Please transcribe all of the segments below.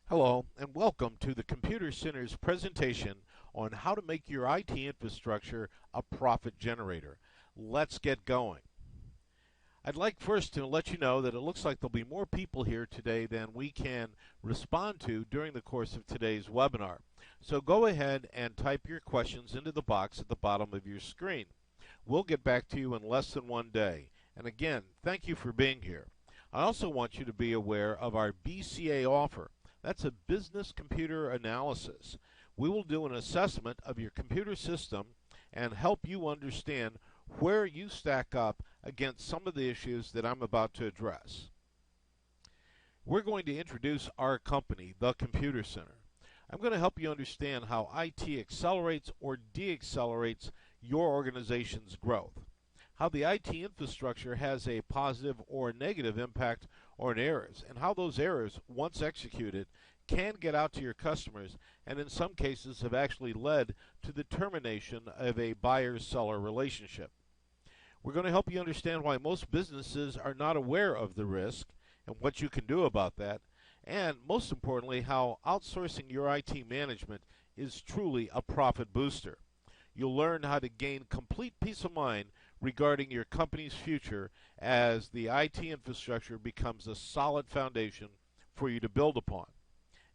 Hello, and welcome to the Computer Center's presentation on how to make your IT infrastructure a profit generator. Let's get going. I'd like first to let you know that it looks like there'll be more people here today than we can respond to during the course of today's webinar. So go ahead and type your questions into the box at the bottom of your screen. We'll get back to you in less than one day. And again, thank you for being here. I also want you to be aware of our BCA offer. That's a business computer analysis. We will do an assessment of your computer system and help you understand where you stack up against some of the issues that I'm about to address. We're going to introduce our company, the Computer Center. I'm going to help you understand how IT accelerates or deaccelerates your organization's growth, how the IT infrastructure has a positive or negative impact on errors, and how those errors, once executed, can get out to your customers and in some cases have actually led to the termination of a buyer-seller relationship. We're going to help you understand why most businesses are not aware of the risk and what you can do about that, and most importantly, how outsourcing your IT management is truly a profit booster. You'll learn how to gain complete peace of mind regarding your company's future as the IT infrastructure becomes a solid foundation for you to build upon.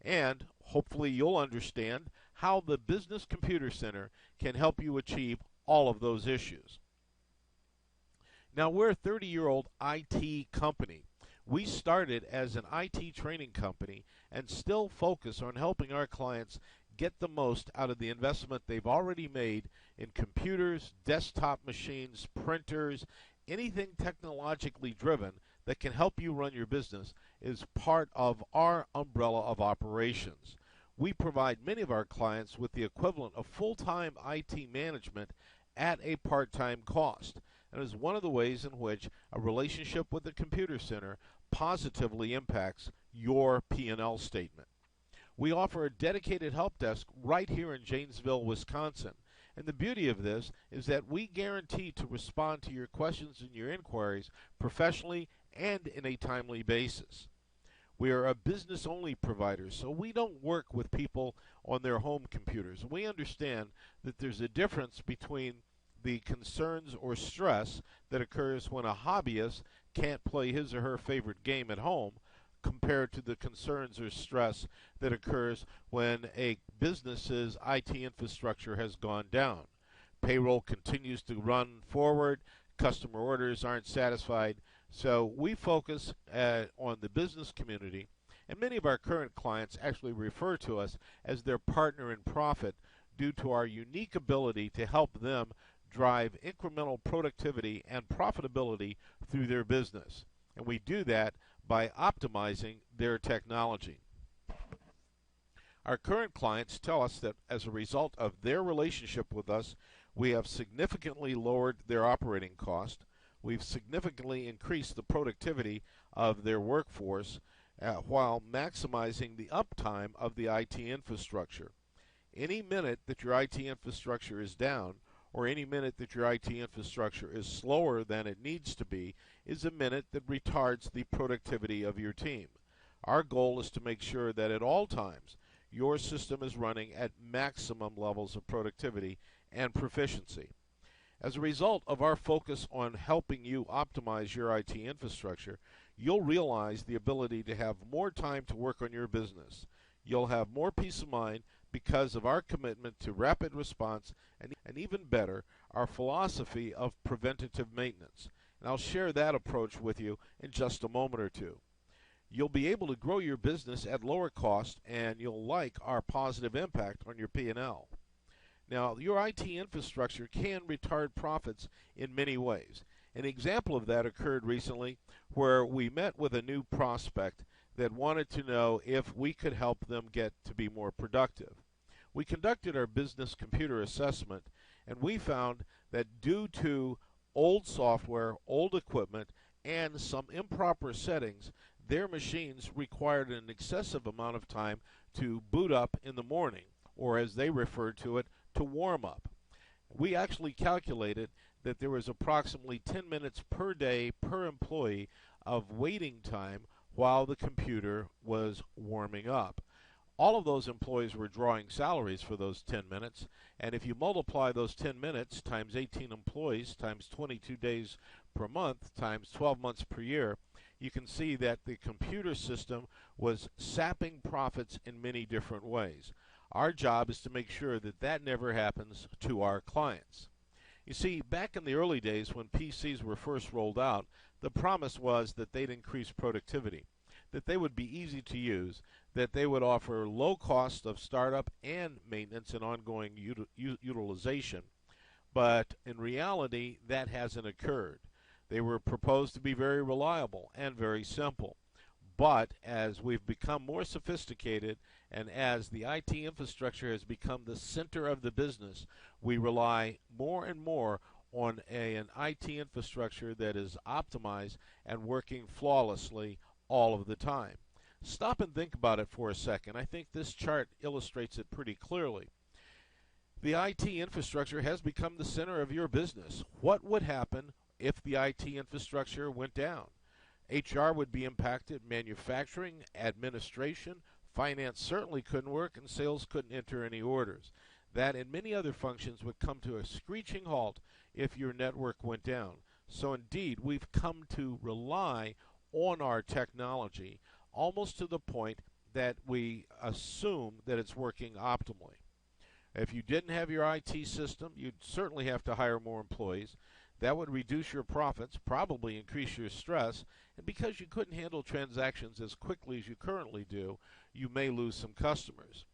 And hopefully you'll understand how the Business Computer Center can help you achieve all of those issues. Now, we're a 30-year-old IT company. We started as an IT training company and still focus on helping our clients get the most out of the investment they've already made in computers, desktop machines, printers, anything technologically driven that can help you run your business is part of our umbrella of operations. We provide many of our clients with the equivalent of full-time IT management at a part-time cost. And is one of the ways in which a relationship with the Computer Center positively impacts your P&L statement. We offer a dedicated help desk right here in Janesville, Wisconsin. And the beauty of this is that we guarantee to respond to your questions and your inquiries professionally and in a timely basis. We are a business-only provider, so we don't work with people on their home computers. We understand that there's a difference between the concerns or stress that occurs when a hobbyist can't play his or her favorite game at home compared to the concerns or stress that occurs when a business's IT infrastructure has gone down. Payroll continues to run forward, customer orders aren't satisfied, so we focus on the business community, and many of our current clients actually refer to us as their partner in profit due to our unique ability to help them drive incremental productivity and profitability through their business. And we do that by optimizing their technology. Our current clients tell us that as a result of their relationship with us, we have significantly lowered their operating cost. We've significantly increased the productivity of their workforce while maximizing the uptime of the IT infrastructure. Any minute that your IT infrastructure is down, or any minute that your IT infrastructure is slower than it needs to be, is a minute that retards the productivity of your team. Our goal is to make sure that at all times your system is running at maximum levels of productivity and proficiency. As a result of our focus on helping you optimize your IT infrastructure, you'll realize the ability to have more time to work on your business. You'll have more peace of mind because of our commitment to rapid response and even better, our philosophy of preventative maintenance. And I'll share that approach with you in just a moment or two. You'll be able to grow your business at lower cost, and you'll like our positive impact on your P&L. Now, your IT infrastructure can retard profits in many ways. An example of that occurred recently where we met with a new prospect that wanted to know if we could help them get to be more productive. We conducted our business computer assessment, and we found that due to old software, old equipment, and some improper settings, their machines required an excessive amount of time to boot up in the morning, or as they referred to it, to warm up. We actually calculated that there was approximately 10 minutes per day per employee of waiting time while the computer was warming up. all of those employees were drawing salaries for those 10 minutes, and if you multiply those 10 minutes times 18 employees times 22 days per month times 12 months per year, you can see that the computer system was sapping profits in many different ways. Our job is to make sure that that never happens to our clients. You see, back in the early days when PCs were first rolled out, the promise was that they'd increase productivity, that they would be easy to use, that they would offer low cost of startup and maintenance and ongoing utilization. But in reality, that hasn't occurred. They were proposed to be very reliable and very simple. But as we've become more sophisticated and as the IT infrastructure has become the center of the business, we rely more and more on an IT infrastructure that is optimized and working flawlessly all of the time. Stop and think about it for a second. I think this chart illustrates it pretty clearly. The IT infrastructure has become the center of your business. What would happen if the IT infrastructure went down? HR would be impacted, manufacturing, administration, finance certainly couldn't work, and sales couldn't enter any orders. That and many other functions would come to a screeching halt if your network went down. So indeed, we've come to rely on our technology almost to the point that we assume that it's working optimally. If you didn't have your IT system, you'd certainly have to hire more employees. That would reduce your profits, probably increase your stress, and because you couldn't handle transactions as quickly as you currently do, you may lose some customers.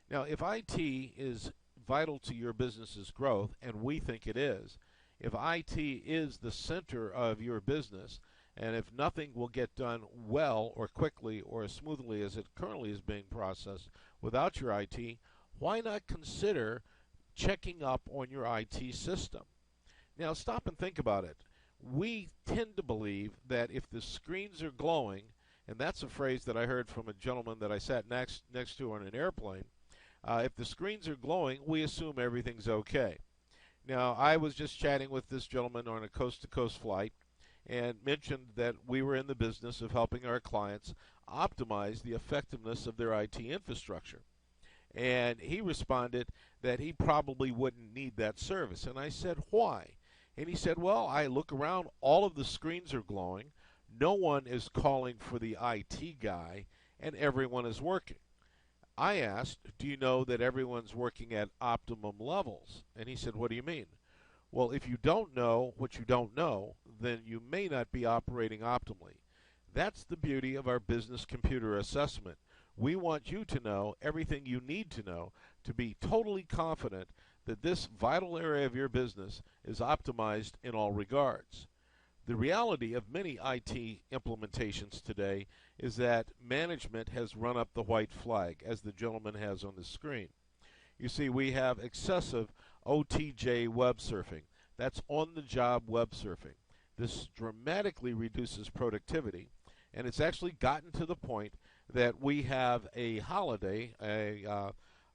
Now, if IT is vital to your business's growth, and we think it is, if IT is the center of your business, and if nothing will get done well or quickly or as smoothly as it currently is being processed without your IT, why not consider checking up on your IT system? Now stop and think about it. We tend to believe that if the screens are glowing, and that's a phrase that I heard from a gentleman that I sat next to on an airplane, if the screens are glowing, we assume everything's okay. Now I was just chatting with this gentleman on a coast-to-coast flight and mentioned that we were in the business of helping our clients optimize the effectiveness of their IT infrastructure. And he responded that he probably wouldn't need that service. And I said, why? And he said, well, I look around, all of the screens are glowing, no one is calling for the IT guy, and everyone is working. I asked, do you know that everyone's working at optimum levels? And he said, what do you mean? Well, if you don't know what you don't know, then you may not be operating optimally. That's the beauty of our business computer assessment. We want you to know everything you need to know to be totally confident that this vital area of your business is optimized in all regards. The reality of many IT implementations today is that management has run up the white flag, as the gentleman has on the screen. You see, we have excessive OTJ web surfing. That's on-the-job web surfing. This dramatically reduces productivity, and it's actually gotten to the point that we have a holiday,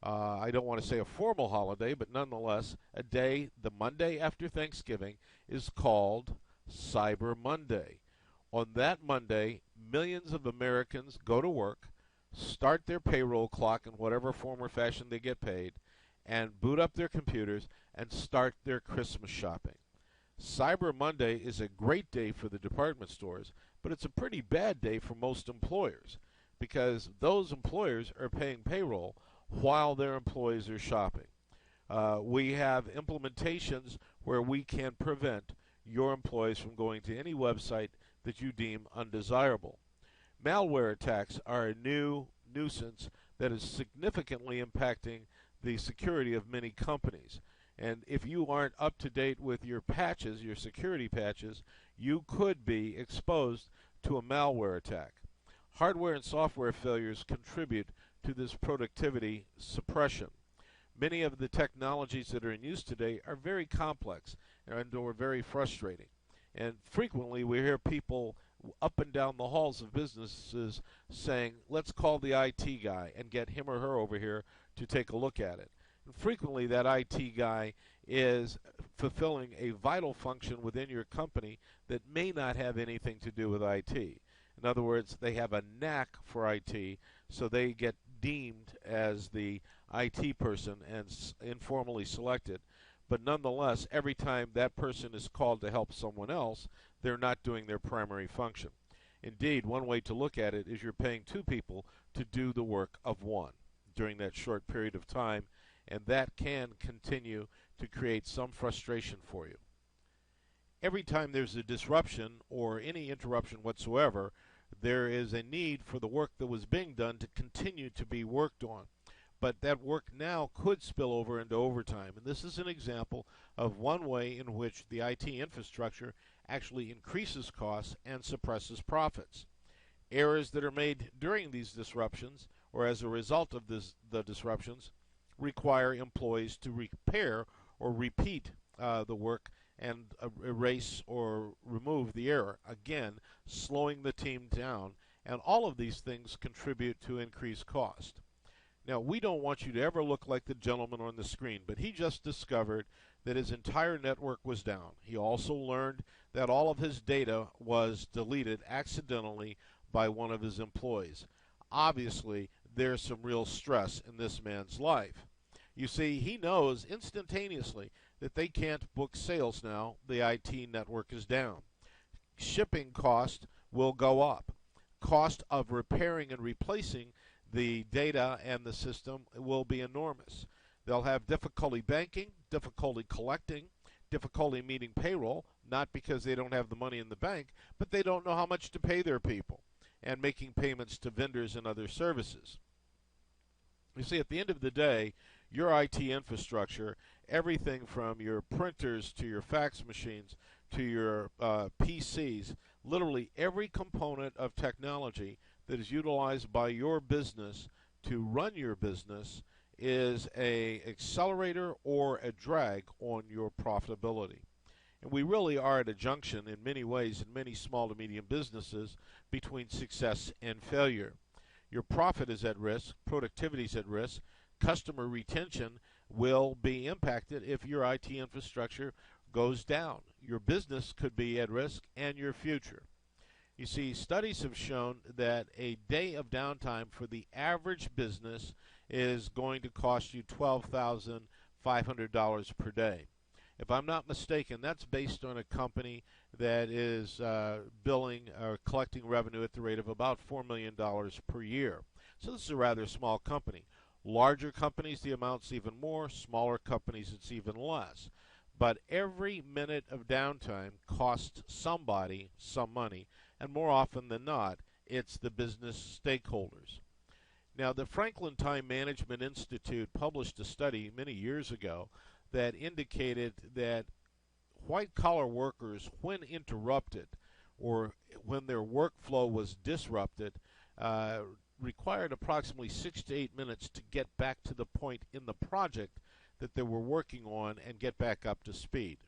I don't want to say a formal holiday, but nonetheless, a day, the Monday after Thanksgiving, is called Cyber Monday. On that Monday, millions of Americans go to work, start their payroll clock in whatever form or fashion they get paid, and boot up their computers and start their Christmas shopping. Cyber Monday is a great day for the department stores, but it's a pretty bad day for most employers because those employers are paying payroll while their employees are shopping. We have implementations where we can prevent your employees from going to any website that you deem undesirable. Malware attacks are a new nuisance that is significantly impacting the security of many companies. And if you aren't up to date with your patches, your security patches, you could be exposed to a malware attack. Hardware and software failures contribute to this productivity suppression. Many of the technologies that are in use today are very complex and or very frustrating. And frequently we hear people up and down the halls of businesses saying, let's call the IT guy and get him or her over here to take a look at it. And frequently that IT guy is fulfilling a vital function within your company that may not have anything to do with IT. In other words, they have a knack for IT, so they get deemed as the IT person and informally selected. But nonetheless, every time that person is called to help someone else, they're not doing their primary function. Indeed, one way to look at it is you're paying two people to do the work of one during that short period of time, and that can continue to create some frustration for you. Every time there's a disruption or any interruption whatsoever, there is a need for the work that was being done to continue to be worked on. But that work now could spill over into overtime. And this is an example of one way in which the IT infrastructure actually increases costs and suppresses profits. Errors that are made during these disruptions or as a result of the disruptions require employees to repair or repeat the work and erase or remove the error, again slowing the team down, and all of these things contribute to increased cost. Now, we don't want you to ever look like the gentleman on the screen, but he just discovered that his entire network was down. He also learned that all of his data was deleted accidentally by one of his employees. Obviously, there's some real stress in this man's life. You see, he knows instantaneously that they can't book sales now. The IT network is down. Shipping cost will go up. Cost of repairing and replacing the data and the system will be enormous. They'll have difficulty banking, difficulty collecting, difficulty meeting payroll, not because they don't have the money in the bank, but they don't know how much to pay their people, and making payments to vendors and other services. You see, at the end of the day, your IT infrastructure, everything from your printers to your fax machines to your PCs, literally every component of technology that is utilized by your business to run your business is an accelerator or a drag on your profitability. And we really are at a junction in many ways in many small to medium businesses between success and failure. Your profit is at risk, productivity is at risk, customer retention will be impacted if your IT infrastructure goes down. Your business could be at risk and your future. You see, studies have shown that a day of downtime for the average business is going to cost you $12,500 per day. If I'm not mistaken, that's based on a company that is billing or collecting revenue at the rate of about $4 million per year. So this is a rather small company. Larger companies, the amount's even more. Smaller companies, it's even less. But every minute of downtime costs somebody some money, and more often than not, it's the business stakeholders. Now, the Franklin Time Management Institute published a study many years ago that indicated that white-collar workers, when interrupted or when their workflow was disrupted, required approximately 6 to 8 minutes to get back to the point in the project that they were working on and get back up to speed.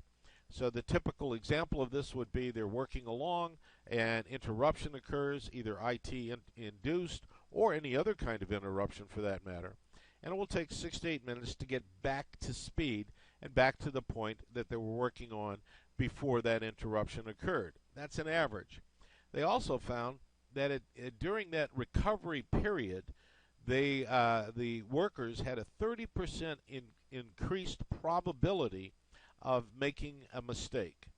So the typical example of this would be they're working along and interruption occurs, either IT induced or any other kind of interruption for that matter. And it will take 6 to 8 minutes to get back to speed and back to the point that they were working on before that interruption occurred. That's an average. They also found that during that recovery period, the workers had a 30% increased probability of making a mistake.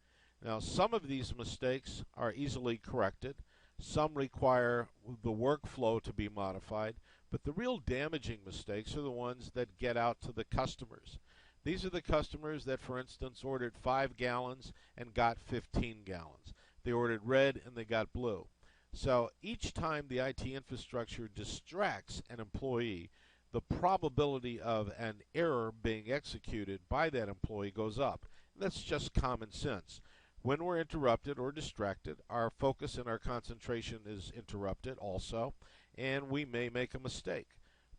Now, some of these mistakes are easily corrected. Some require the workflow to be modified. But the real damaging mistakes are the ones that get out to the customers. These are the customers that, for instance, ordered 5 gallons and got 15 gallons. They ordered red and they got blue. So each time the IT infrastructure distracts an employee, the probability of an error being executed by that employee goes up. That's just common sense. When we're interrupted or distracted, our focus and our concentration is interrupted also, and we may make a mistake.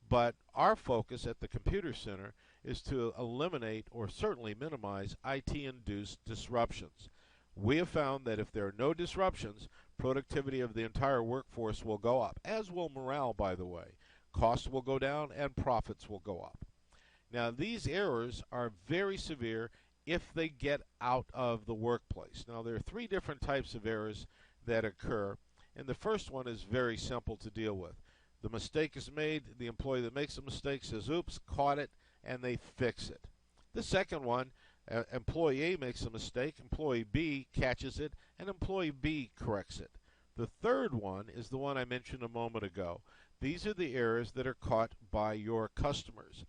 But our focus at the computer center is to eliminate or certainly minimize IT-induced disruptions. We have found that if there are no disruptions, productivity of the entire workforce will go up, as will morale, by the way. Costs will go down and profits will go up. Now, these errors are very severe if they get out of the workplace. Now, there are 3 different types of errors that occur, and the first one is very simple to deal with. The mistake is made. The employee that makes the mistake says, oops, caught it, and they fix it. The second one, employee A makes a mistake, employee B catches it, and employee B corrects it. The third one is the one I mentioned a moment ago. These are the errors that are caught by your customers.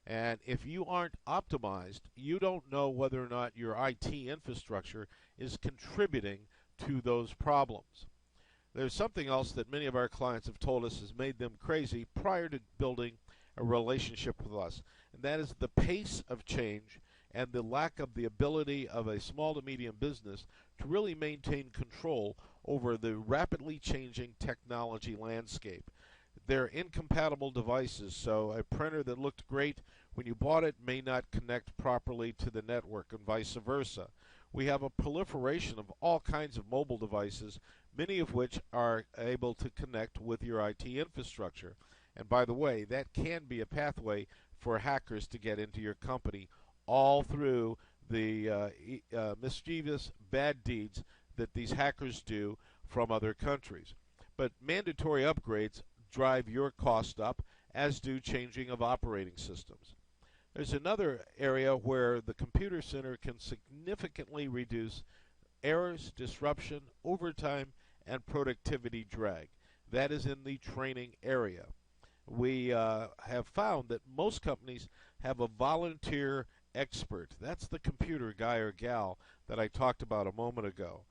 And if you aren't optimized, you don't know whether or not your IT infrastructure is contributing to those problems. There's something else that many of our clients have told us has made them crazy prior to building a relationship with us, and that is the pace of change and the lack of the ability of a small to medium business to really maintain control over the rapidly changing technology landscape. They're incompatible devices, so a printer that looked great when you bought it may not connect properly to the network and vice versa. We have a proliferation of all kinds of mobile devices, many of which are able to connect with your IT infrastructure. And by the way, that can be a pathway for hackers to get into your company, all through the mischievous bad deeds that these hackers do from other countries. But mandatory upgrades drive your cost up, as do changing of operating systems. There's another area where the computer center can significantly reduce errors, disruption, overtime, and productivity drag. That is in the training area. We have found that most companies have a volunteer expert. That's the computer guy or gal that I talked about a moment ago.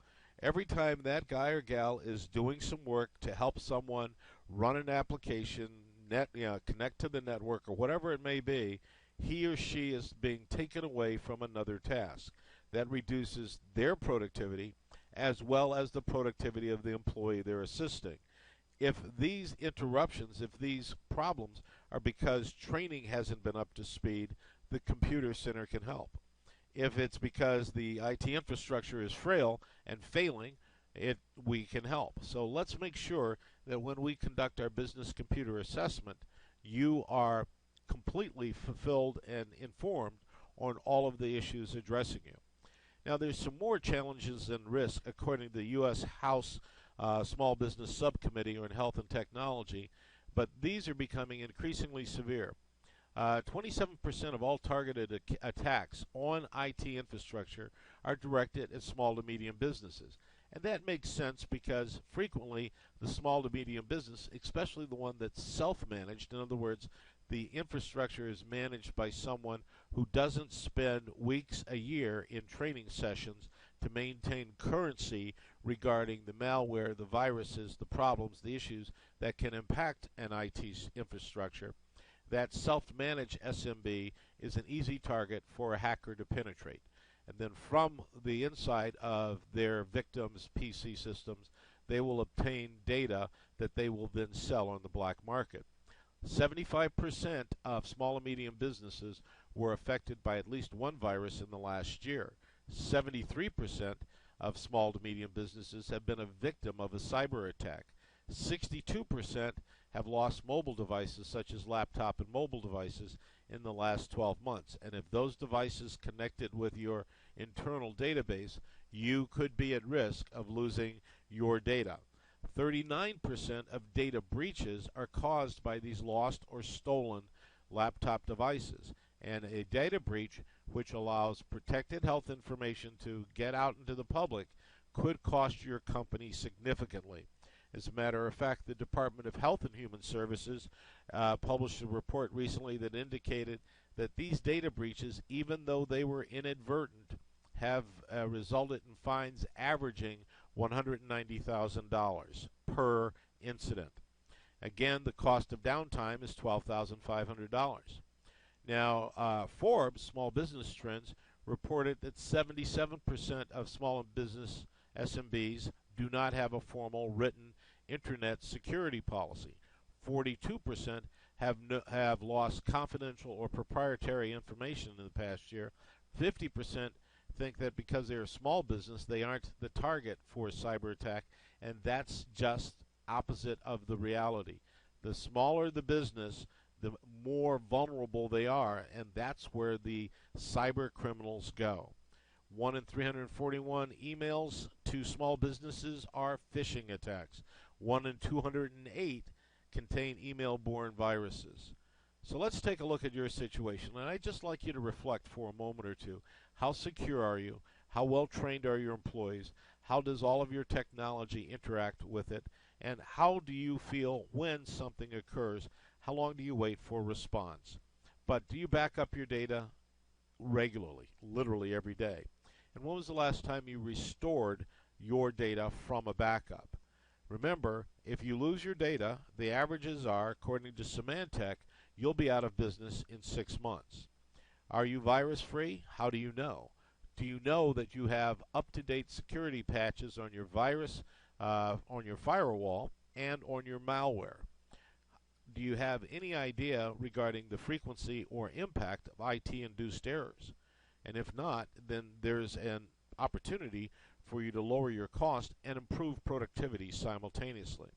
Every time that guy or gal is doing some work to help someone run an application, connect to the network, or whatever it may be, he or she is being taken away from another task. That reduces their productivity as well as the productivity of the employee they're assisting. If these interruptions, if these problems are because training hasn't been up to speed, the computer center can help. If it's because the IT infrastructure is frail and failing, we can help. So let's make sure that when we conduct our business computer assessment, you are completely fulfilled and informed on all of the issues addressing you. Now, there's some more challenges and risks according to the U.S. House Small Business Subcommittee on Health and Technology, but these are becoming increasingly severe. 27% of all targeted attacks on IT infrastructure are directed at small to medium businesses. And that makes sense because frequently the small to medium business, especially the one that's self-managed, in other words, the infrastructure is managed by someone who doesn't spend weeks a year in training sessions to maintain currency regarding the malware, the viruses, the problems, the issues that can impact an IT infrastructure. That self-managed SMB is an easy target for a hacker to penetrate. And then from the inside of their victims' PC systems, they will obtain data that they will then sell on the black market. 75% of small and medium businesses were affected by at least one virus in the last year. 73% of small to medium businesses have been a victim of a cyber attack. 62% have lost mobile devices such as laptop and mobile devices in the last 12 months. And if those devices connected with your internal database, you could be at risk of losing your data. 39% of data breaches are caused by these lost or stolen laptop devices. And a data breach which allows protected health information to get out into the public could cost your company significantly. As a matter of fact, the Department of Health and Human Services published a report recently that indicated that these data breaches, even though they were inadvertent, have resulted in fines averaging $190,000 per incident. Again, the cost of downtime is $12,500. Now, Forbes Small Business Trends reported that 77% of small business SMBs do not have a formal written internet security policy. 42% have lost confidential or proprietary information in the past year. 50% think that because they're a small business, they aren't the target for a cyber attack, and that's just opposite of the reality. The smaller the business, the more vulnerable they are, and that's where the cyber criminals go. 1 in 341 emails to small businesses are phishing attacks. 1 in 208 contain email-borne viruses. So let's take a look at your situation, and I'd just like you to reflect for a moment or two. How secure are you? How well trained are your employees? How does all of your technology interact with it? And how do you feel when something occurs? How long do you wait for response? But do you back up your data regularly, literally every day? And when was the last time you restored your data from a backup? Remember, if you lose your data, the averages are, according to Symantec, you'll be out of business in 6 months. Are you virus free? How do you know? Do you know that you have up-to-date security patches on your virus, on your firewall, and on your malware? Do you have any idea regarding the frequency or impact of IT-induced errors? And if not, then there's an opportunity for you to lower your cost and improve productivity simultaneously.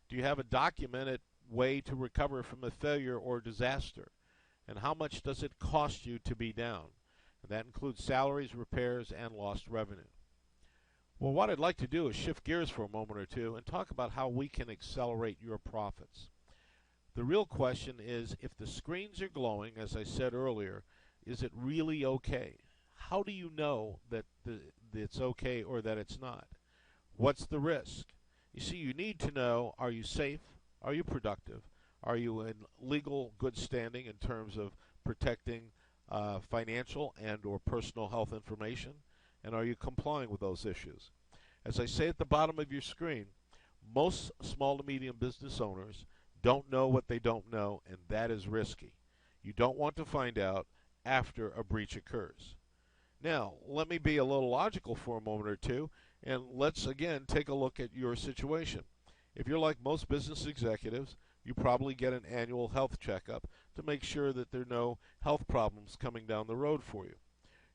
Do you have a documented way to recover from a failure or disaster? And how much does it cost you to be down? And that includes salaries, repairs, and lost revenue. Well, what I'd like to do is shift gears for a moment or two and talk about how we can accelerate your profits. The real question is, if the screens are glowing, as I said earlier, is it really okay? How do you know that it's okay or that it's not? What's the risk? You see, you need to know, are you safe? Are you productive? Are you in legal good standing in terms of protecting financial and or personal health information? And are you complying with those issues? As I say at the bottom of your screen, most small to medium business owners don't know what they don't know, and that is risky. You don't want to find out after a breach occurs. Now, let me be a little logical for a moment or two, and let's again take a look at your situation. If you're like most business executives, you probably get an annual health checkup to make sure that there are no health problems coming down the road for you.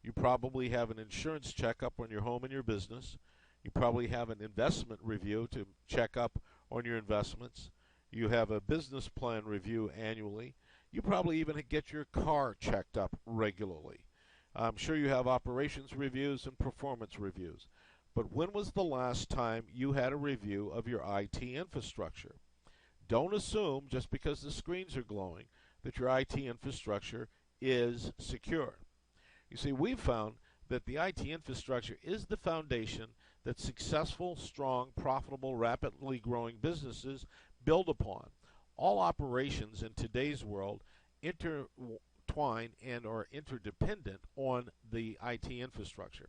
You probably have an insurance checkup on your home and your business. You probably have an investment review to check up on your investments. You have a business plan review annually. You probably even get your car checked up regularly. I'm sure you have operations reviews and performance reviews. But when was the last time you had a review of your IT infrastructure? Don't assume, just because the screens are glowing, that your IT infrastructure is secure. You see, we've found that the IT infrastructure is the foundation that successful, strong, profitable, rapidly growing businesses build upon. All operations in today's world intertwine and are interdependent on the IT infrastructure.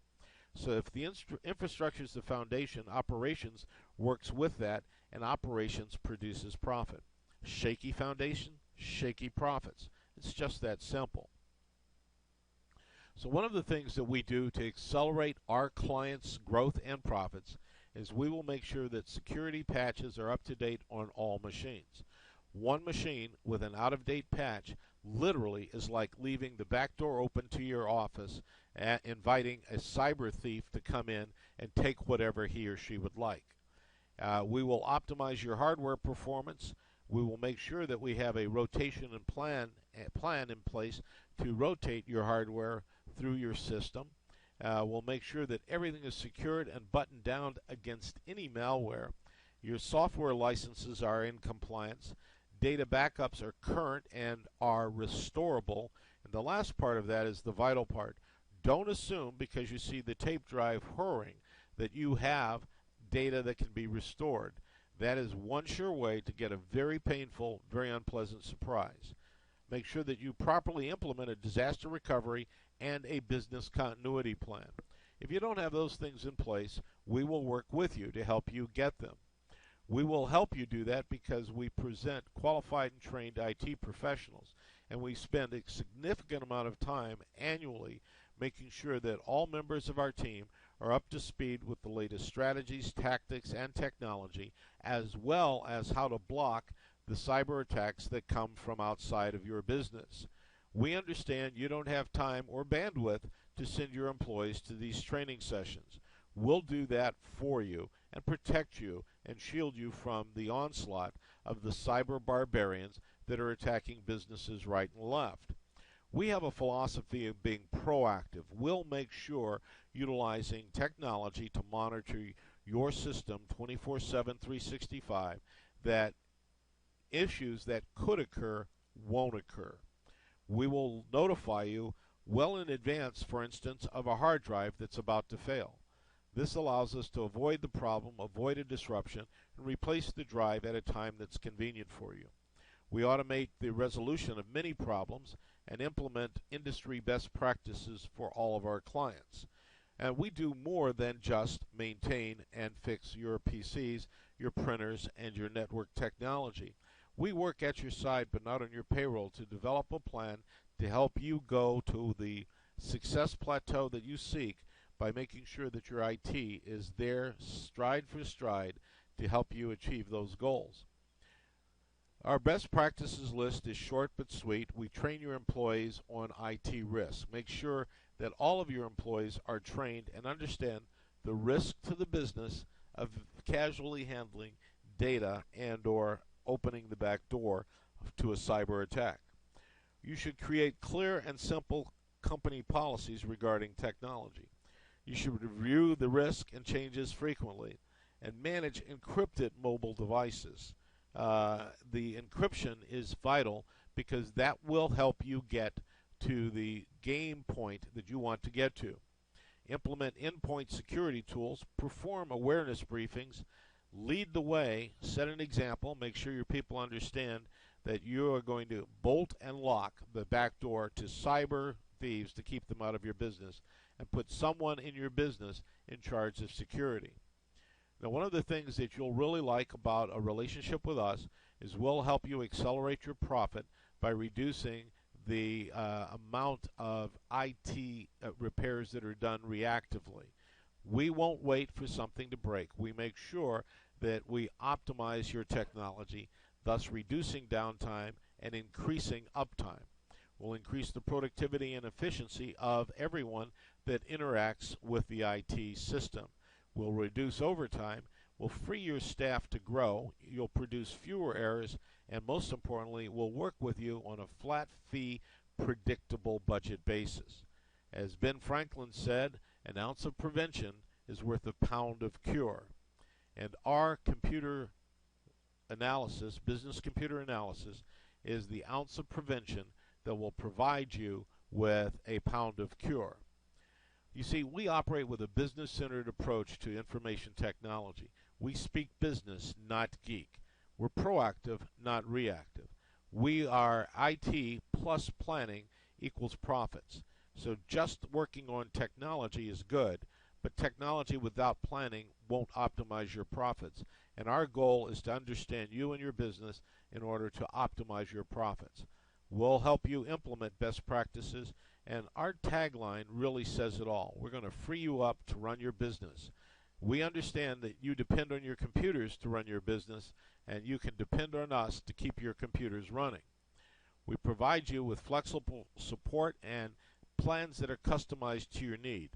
So if the infrastructure is the foundation, operations works with that, and operations produces profit. Shaky foundation, shaky profits. It's just that simple. So one of the things that we do to accelerate our clients' growth and profits is we will make sure that security patches are up to date on all machines. One machine with an out-of-date patch literally is like leaving the back door open to your office and inviting a cyber thief to come in and take whatever he or she would like. We will optimize your hardware performance. We will make sure that we have a rotation and plan in place to rotate your hardware through your system. We'll make sure that everything is secured and buttoned down against any malware. Your software licenses are in compliance. Data backups are current and are restorable. And the last part of that is the vital part. Don't assume because you see the tape drive whirring that you have data that can be restored. That is one sure way to get a very painful, very unpleasant surprise. Make sure that you properly implement a disaster recovery and a business continuity plan. If you don't have those things in place, we will work with you to help you get them. We will help you do that because we present qualified and trained IT professionals, and we spend a significant amount of time annually making sure that all members of our team are up to speed with the latest strategies, tactics, and technology, as well as how to block the cyber attacks that come from outside of your business. We understand you don't have time or bandwidth to send your employees to these training sessions. We'll do that for you and protect you and shield you from the onslaught of the cyber barbarians that are attacking businesses right and left. We have a philosophy of being proactive. We'll make sure, utilizing technology to monitor your system 24/7, 365, that issues that could occur won't occur. We will notify you well in advance, for instance, of a hard drive that's about to fail. This allows us to avoid the problem, avoid a disruption, and replace the drive at a time that's convenient for you. We automate the resolution of many problems and implement industry best practices for all of our clients. And we do more than just maintain and fix your PCs, your printers, and your network technology. We work at your side but not on your payroll to develop a plan to help you go to the success plateau that you seek by making sure that your IT is there stride for stride to help you achieve those goals. Our best practices list is short but sweet. We train your employees on IT risk. Make sure that all of your employees are trained and understand the risk to the business of casually handling data and or opening the back door to a cyber attack. You should create clear and simple company policies regarding technology. You should review the risk and changes frequently and manage encrypted mobile devices. The encryption is vital because that will help you get to the game point that you want to get to. Implement endpoint security tools, perform awareness briefings, lead the way, set an example, make sure your people understand that you are going to bolt and lock the back door to cyber thieves to keep them out of your business, and put someone in your business in charge of security. Now, one of the things that you'll really like about a relationship with us is we'll help you accelerate your profit by reducing the amount of IT repairs that are done reactively. We won't wait for something to break. We make sure that we optimize your technology, thus reducing downtime and increasing uptime. We'll increase the productivity and efficiency of everyone that interacts with the IT system. We'll reduce overtime. We'll free your staff to grow. You'll produce fewer errors. And most importantly, we'll work with you on a flat fee, predictable budget basis. As Ben Franklin said, an ounce of prevention is worth a pound of cure. And our computer analysis, business computer analysis, is the ounce of prevention that will provide you with a pound of cure. You see, we operate with a business-centered approach to information technology. We speak business, not geek. We're proactive, not reactive. We are IT plus planning equals profits. So just working on technology is good, but technology without planning won't optimize your profits. And our goal is to understand you and your business in order to optimize your profits. We'll help you implement best practices, and our tagline really says it all. We're going to free you up to run your business. We understand that you depend on your computers to run your business, and you can depend on us to keep your computers running. We provide you with flexible support and plans that are customized to your need.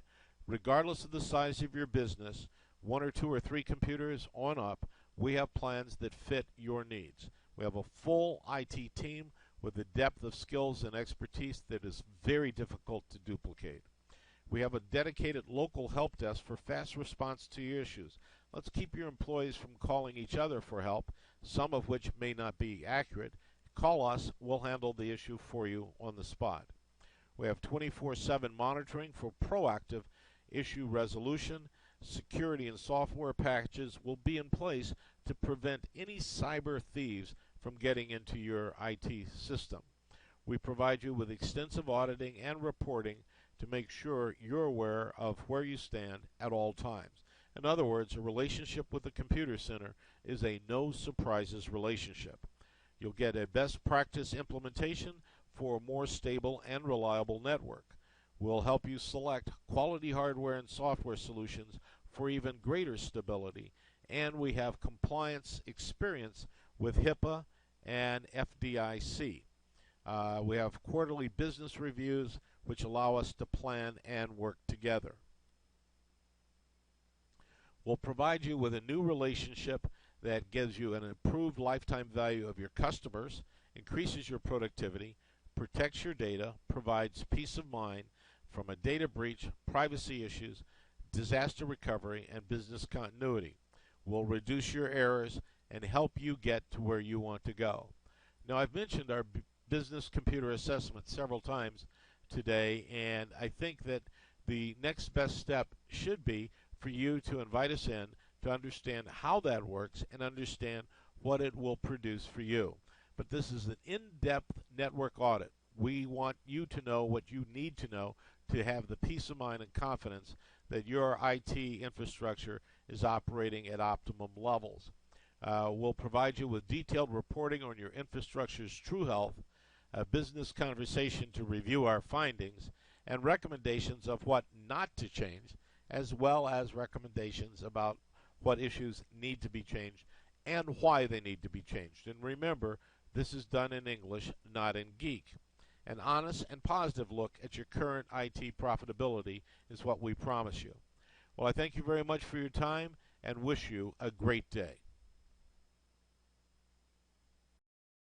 Regardless of the size of your business, 1 or 2 or 3 computers on up, we have plans that fit your needs. We have a full IT team with a depth of skills and expertise that is very difficult to duplicate. We have a dedicated local help desk for fast response to your issues. Let's keep your employees from calling each other for help, some of which may not be accurate. Call us, we'll handle the issue for you on the spot. We have 24/7 monitoring for proactive issue resolution. Security and software packages will be in place to prevent any cyber thieves from getting into your IT system. We provide you with extensive auditing and reporting to make sure you're aware of where you stand at all times. In other words, a relationship with the computer center is a no surprises relationship. You'll get a best practice implementation for a more stable and reliable network. We'll help you select quality hardware and software solutions for even greater stability, and we have compliance experience with HIPAA and FDIC. We have quarterly business reviews which allow us to plan and work together. We'll provide you with a new relationship that gives you an improved lifetime value of your customers, increases your productivity, protects your data, provides peace of mind from a data breach, privacy issues, disaster recovery, and business continuity. We'll reduce your errors and help you get to where you want to go. Now, I've mentioned our business computer assessment several times today, and I think that the next best step should be for you to invite us in to understand how that works and understand what it will produce for you. But this is an in-depth network audit. We want you to know what you need to know to have the peace of mind and confidence that your IT infrastructure is operating at optimum levels. We'll provide you with detailed reporting on your infrastructure's true health, a business conversation to review our findings, and recommendations of what not to change, as well as recommendations about what issues need to be changed and why they need to be changed. And remember, this is done in English, not in geek. An honest and positive look at your current IT profitability is what we promise you. Well, I thank you very much for your time and wish you a great day.